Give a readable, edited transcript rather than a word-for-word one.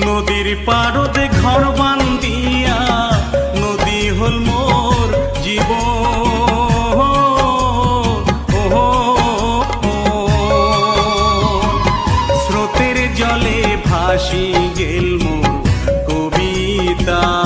নদীর পাড়তে ঘর বান্ধিয়া নদী হল মোর জীবন। স্রোতের জলে ভাসি গেল মোর কবিতা।